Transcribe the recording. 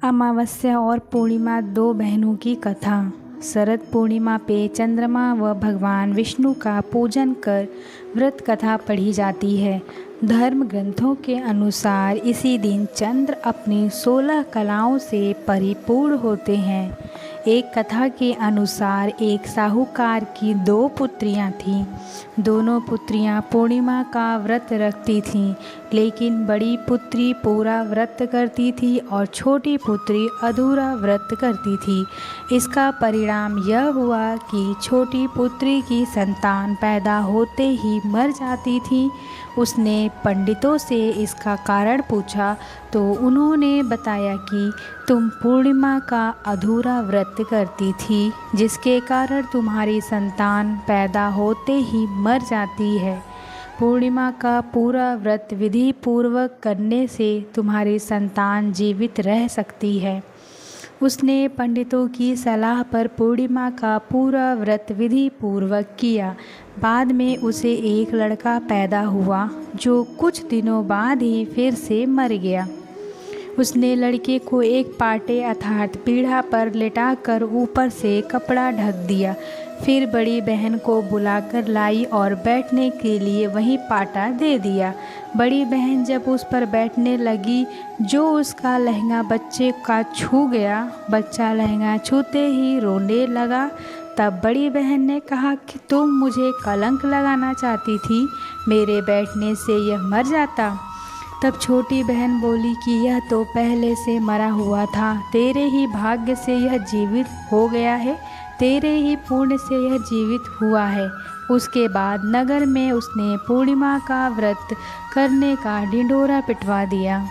अमावस्या और पूर्णिमा दो बहनों की कथा। शरद पूर्णिमा पे चंद्रमा व भगवान विष्णु का पूजन कर व्रत कथा पढ़ी जाती है। धर्म ग्रंथों के अनुसार इसी दिन चंद्र अपनी 16 कलाओं से परिपूर्ण होते हैं। एक कथा के अनुसार एक साहूकार की 2 पुत्रियां थीं। दोनों पुत्रियां पूर्णिमा का व्रत रखती थीं, लेकिन बड़ी पुत्री पूरा व्रत करती थी और छोटी पुत्री अधूरा व्रत करती थी। इसका परिणाम यह हुआ कि छोटी पुत्री की संतान पैदा होते ही मर जाती थी। उसने पंडितों से इसका कारण पूछा तो उन्होंने बताया कि तुम पूर्णिमा का अधूरा व्रत करती थी, जिसके कारण तुम्हारी संतान पैदा होते ही मर जाती है। पूर्णिमा का पूरा व्रत विधि पूर्वक करने से तुम्हारी संतान जीवित रह सकती है। उसने पंडितों की सलाह पर पूर्णिमा का पूरा व्रत विधि पूर्वक किया। बाद में उसे एक लड़का पैदा हुआ, जो कुछ दिनों बाद ही फिर से मर गया। उसने लड़के को एक पाटे अर्थात पीढ़ा पर लेटाकर ऊपर से कपड़ा ढक दिया। फिर बड़ी बहन को बुलाकर लाई और बैठने के लिए वही पाटा दे दिया। बड़ी बहन जब उस पर बैठने लगी, जो उसका लहंगा बच्चे का छू गया। बच्चा लहंगा छूते ही रोने लगा। तब बड़ी बहन ने कहा कि तुम मुझे कलंक लगाना चाहती थी, मेरे बैठने से यह मर जाता। तब छोटी बहन बोली कि यह तो पहले से मरा हुआ था, तेरे ही भाग्य से यह जीवित हो गया है, तेरे ही पुण्य से यह जीवित हुआ है। उसके बाद नगर में उसने पूर्णिमा का व्रत करने का ढिंढोरा पिटवा दिया।